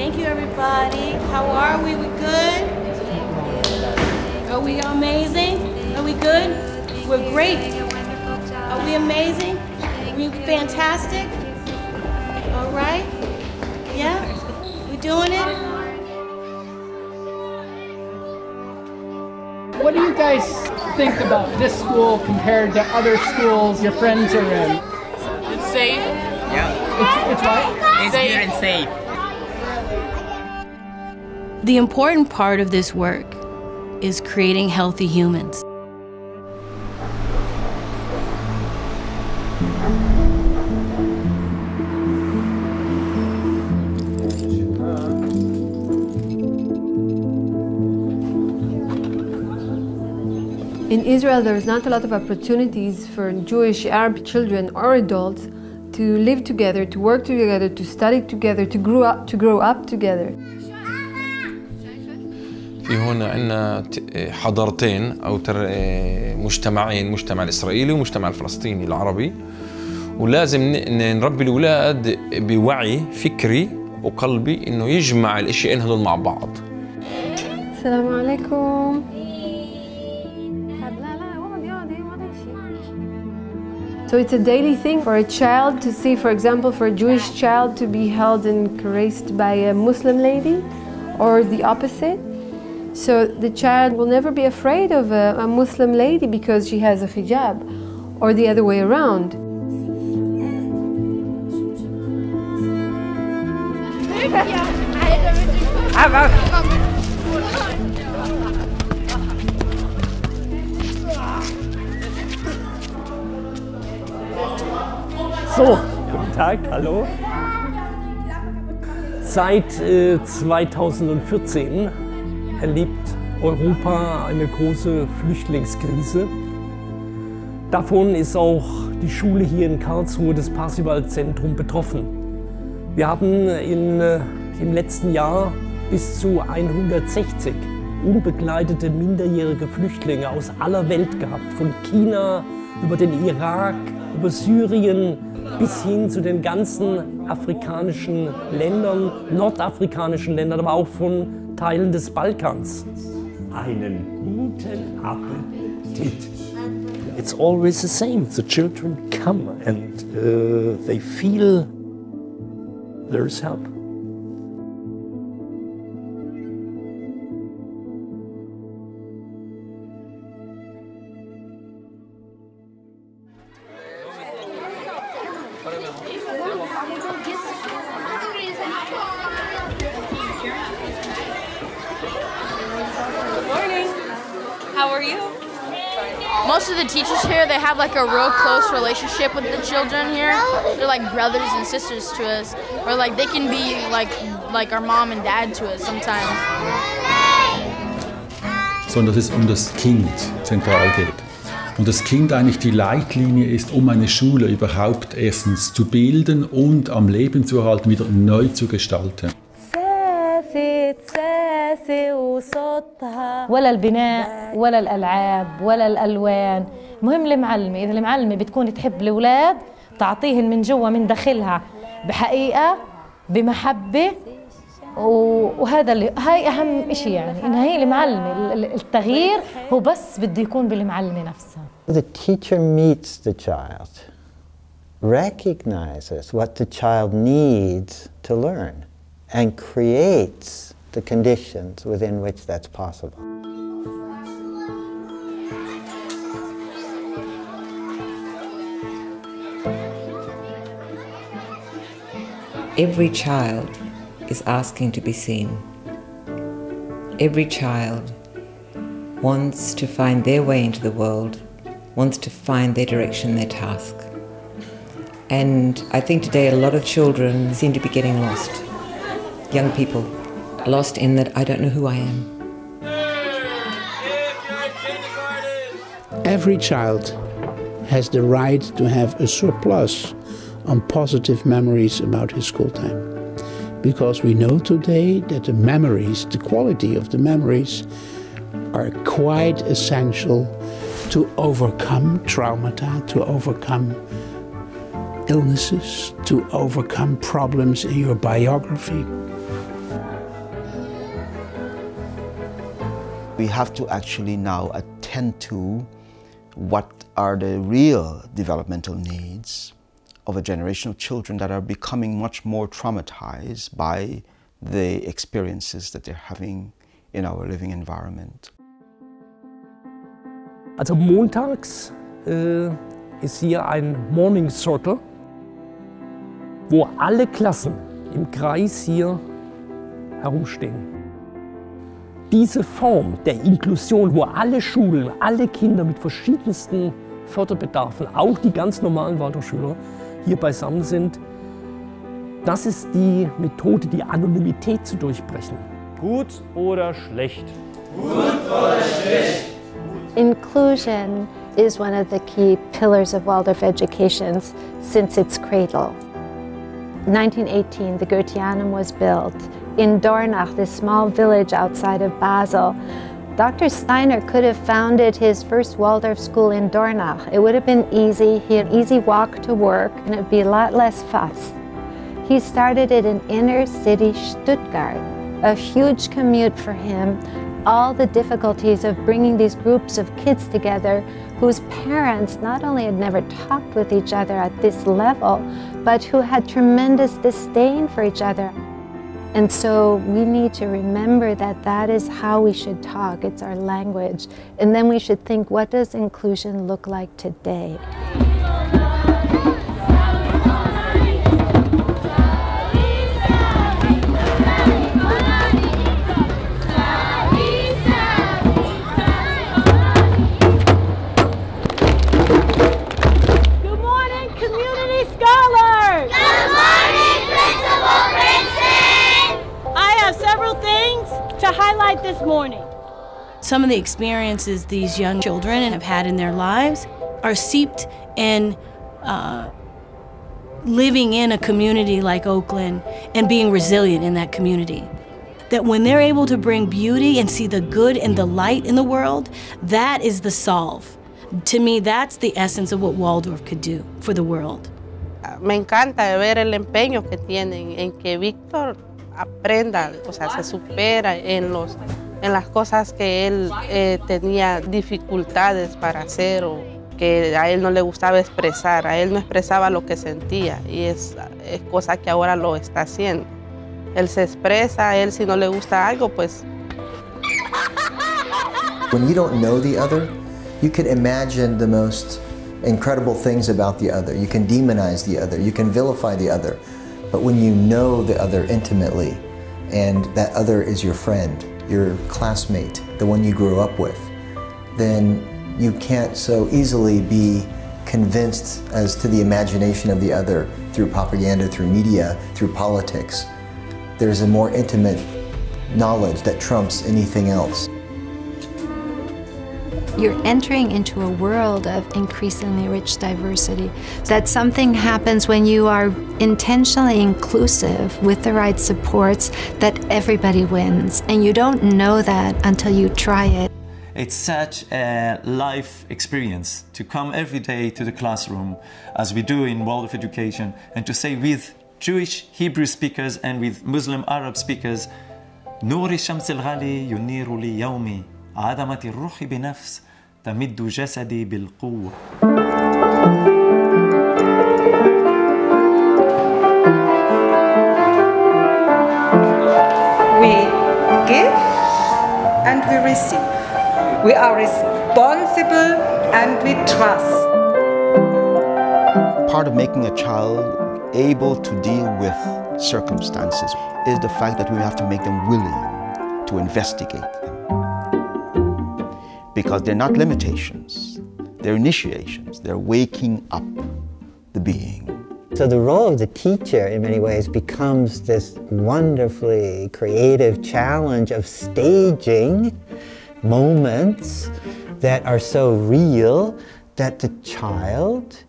Thank you, everybody. How are we? We good? Are we amazing? Are we good? We're great. Are we amazing? Are we fantastic? All right? Yeah? We doing it? What do you guys think about this school compared to other schools your friends are in? It's safe. Yeah. It's what? It's good and safe. The important part of this work is creating healthy humans. In Israel, there's not a lot of opportunities for Jewish Arab children or adults to live together, to work together, to study together, to grow up together. في هون عندنا حضارتين أو مجتمعين، المجتمع الإسرائيلي والمجتمع الفلسطيني العربي، ولازم نربي الأولاد بوعي فكري وقلبي إنه يجمع الأشياء هذول مع بعض. السلام عليكم. So it's a daily thing for a child to see, for example, for a Jewish child to be held and caressed by a Muslim lady, or the opposite. So the child will never be afraid of a Muslim lady because she has a hijab, or the other way around. So, guten Tag, hallo. Seit 2014 erlebt Europa eine große Flüchtlingskrise. Davon ist auch die Schule hier in Karlsruhe, das Parsival-Zentrum, betroffen. Wir haben im letzten Jahr bis zu 160 unbegleitete minderjährige Flüchtlinge aus aller Welt gehabt, von China über den Irak, über Syrien bis hin zu den ganzen afrikanischen Ländern, nordafrikanischen Ländern, aber auch von Teilen des Balkans. Einen guten Appetit. It's always the same. The children come and they feel there's help. How are you? Most of the teachers here, they have like a real close relationship with the children here. They're like brothers and sisters to us. Or like they can be like our mom and dad to us sometimes. Sondern dass es um das Kind zentral geht. Und das Kind eigentlich die Leitlinie ist, um eine Schule überhaupt erstens zu bilden und am Leben zu erhalten, wieder neu zu gestalten. ولا البناء ولا الألعاب ولا الألوان. المهم المعلمة، إذا المعلمة بتكون تحب الأولاد تعطيهن من جوا من داخلها بحقيقة بمحبة، وهذا اللي هاي أهم إشي، يعني إنها هي المعلمة. التغيير هو بس بده يكون بالمعلمة نفسها. The teacher meets the child, recognizes what the child needs to learn, and creates the conditions within which that's possible. Every child is asking to be seen. Every child wants to find their way into the world, wants to find their direction, their task. And I think today a lot of children seem to be getting lost. Young people, lost in that I don't know who I am. Every child has the right to have a surplus on positive memories about his school time. Because we know today that the memories, the quality of the memories, are quite essential to overcome traumata, to overcome illnesses, to overcome problems in your biography. We have to actually now attend to what are the real developmental needs of a generation of children that are becoming much more traumatized by the experiences that they're having in our living environment. Also montags ist hier ein Morning Circle, wo alle Klassen im Kreis hier herumstehen. Diese Form der Inklusion, wo alle Schulen, alle Kinder mit verschiedensten Förderbedarfen, auch die ganz normalen Waldorfschüler, hier beisammen sind, das ist die Methode, die Anonymität zu durchbrechen. Gut oder schlecht? Gut oder schlecht? Inclusion is one of the key pillars of Waldorf education since its cradle. In 1918, the Goetheanum was built. In Dornach, this small village outside of Basel, Dr. Steiner could have founded his first Waldorf school in Dornach. It would have been easy, he had an easy walk to work, and it would be a lot less fuss. He started it in inner city Stuttgart, a huge commute for him, all the difficulties of bringing these groups of kids together whose parents not only had never talked with each other at this level, but who had tremendous disdain for each other. And so we need to remember that that is how we should talk, it's our language. And then we should think, what does inclusion look like today? To highlight this morning. Some of the experiences these young children have had in their lives are seeped in living in a community like Oakland and being resilient in that community. That when they're able to bring beauty and see the good and the light in the world, that is the solve. To me, that's the essence of what Waldorf could do for the world. Me encanta ver el empeño que tienen en que Víctor aprenda, o sea, se supera en las cosas que él tenía dificultades para hacer o que a él no le gustaba expresar, a él no expresaba lo que sentía y es cosa que ahora lo está haciendo. Él se expresa, a él si no le gusta algo, pues... When you don't know the other, you can imagine the most incredible things about the other. You can demonize the other, you can vilify the other. But when you know the other intimately, and that other is your friend, your classmate, the one you grew up with, then you can't so easily be convinced as to the imagination of the other through propaganda, through media, through politics. There's a more intimate knowledge that trumps anything else. You're entering into a world of increasingly rich diversity. That something happens when you are intentionally inclusive with the right supports, that everybody wins. And you don't know that until you try it. It's such a life experience to come every day to the classroom, as we do in Waldorf Education, and to say with Jewish Hebrew speakers and with Muslim Arab speakers, نور الشمس الغالي ينير لي يومي عدمت الروح بنفس تمد جسدي بالقوة. We give and we receive. We are responsible and we trust. Part of making a child able to deal with circumstances is the fact that we have to make them willing to investigate them. Because they're not limitations, they're initiations, they're waking up the being. So the role of the teacher in many ways becomes this wonderfully creative challenge of staging moments that are so real that the child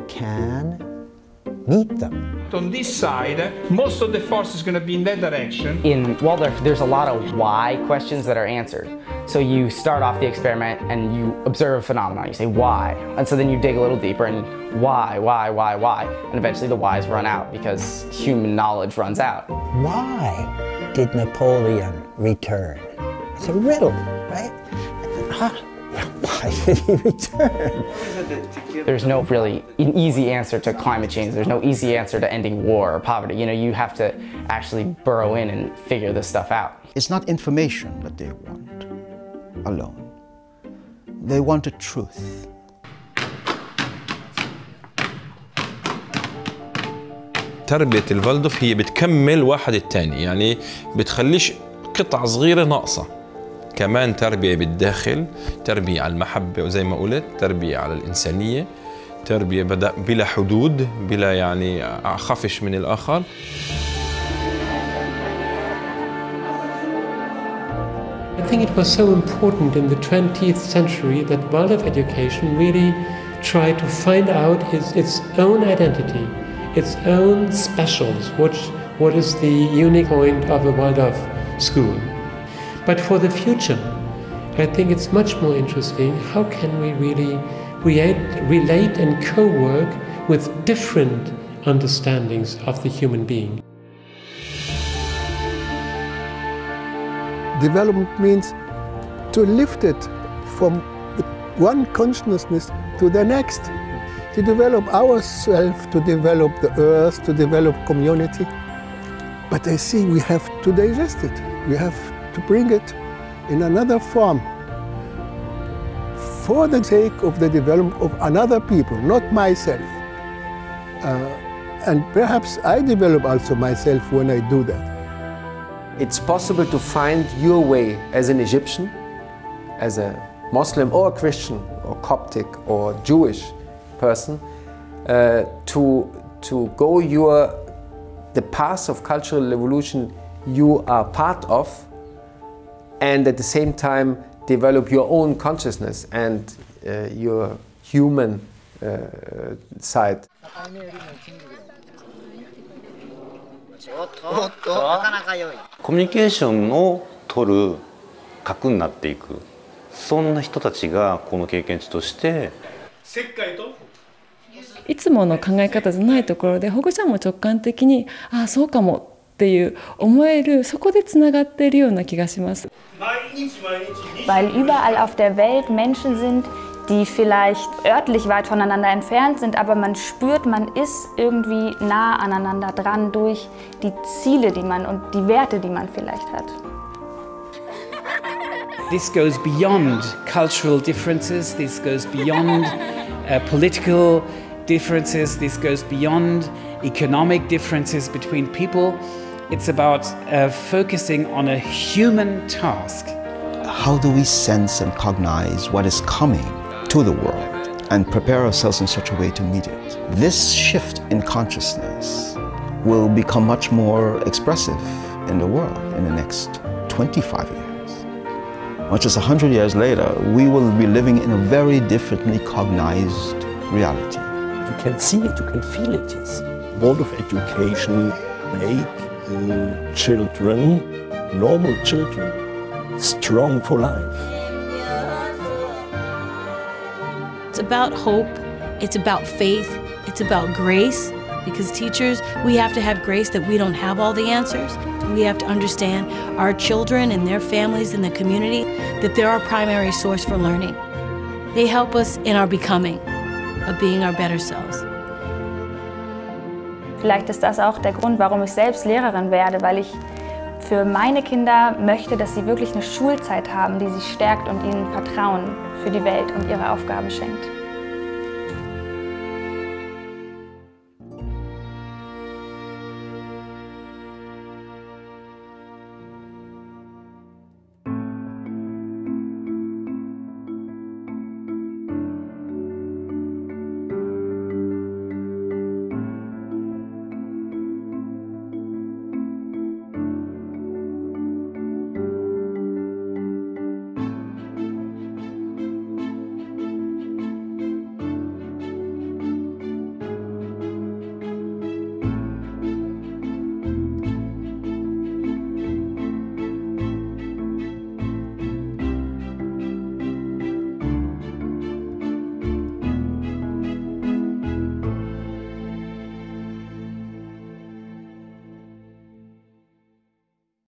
can meet them. On this side, most of the force is going to be in that direction. In Waldorf, there's a lot of why questions that are answered. So you start off the experiment and you observe a phenomenon. You say, why? And so then you dig a little deeper and why? And eventually the whys run out because human knowledge runs out. Why did Napoleon return? It's a riddle. right? Why did he return? There's no really an easy answer to climate change. There's no easy answer to ending war or poverty. You know, you have to actually burrow in and figure this stuff out. It's not information that they want alone. They want a truth. تربية الفالدوف هي بتكمل واحد التاني، يعني بتخليش قطعة صغيرة ناقصة. كمان تربية بالداخل، تربية على المحبة وزي ما قلت، تربية على الإنسانية، تربية بلا حدود، بلا يعني خفش من الآخر. I think it was so important in the 20th century that Waldorf education really tried to find out its own identity, its own specials, what is the unique point of a Waldorf school. But for the future, I think it's much more interesting, how can we really relate and co-work with different understandings of the human being. Development means to lift it from one consciousness to the next, to develop ourselves, to develop the earth, to develop community. But I see we have to digest it. We have to bring it in another form for the sake of the development of another people, not myself. And perhaps I develop also myself when I do that. It's possible to find your way as an Egyptian, as a Muslim or a Christian or Coptic or Jewish person, to go the path of cultural evolution you are part of, and at the same time develop your own consciousness and your human side. コミュニケーションを取る核になっていく、そんな人たちがこの経験値としていつもの考え方じゃないところで保護者も直感的にああそうかもっていう思える、そこでつながっているような気がします。Weil überall auf der Welt Menschen sind, die vielleicht örtlich weit voneinander entfernt sind, aber man spürt, man ist irgendwie nah aneinander dran durch die Ziele, und die Werte, die man vielleicht hat. This goes beyond cultural differences, this goes beyond political differences, this goes beyond economic differences between people. It's about focusing on a human task. How do we sense and cognize what is coming to the world and prepare ourselves in such a way to meet it? This shift in consciousness will become much more expressive in the world in the next 25 years. Much as 100 years later, we will be living in a very differently cognized reality. You can see it, you can feel it, yes. Waldorf education make children, normal children, strong for life. It's about hope, it's about faith, it's about grace, because teachers, we have to have grace that we don't have all the answers. We have to understand our children and their families and the community, that they're our primary source for learning. They help us in our becoming, of being our better selves. Vielleicht ist das auch der Grund, warum ich selbst Lehrerin werde, weil ich für meine Kinder möchte, dass sie wirklich eine Schulzeit haben, die sie stärkt und ihnen Vertrauen für die Welt und ihre Aufgaben schenkt.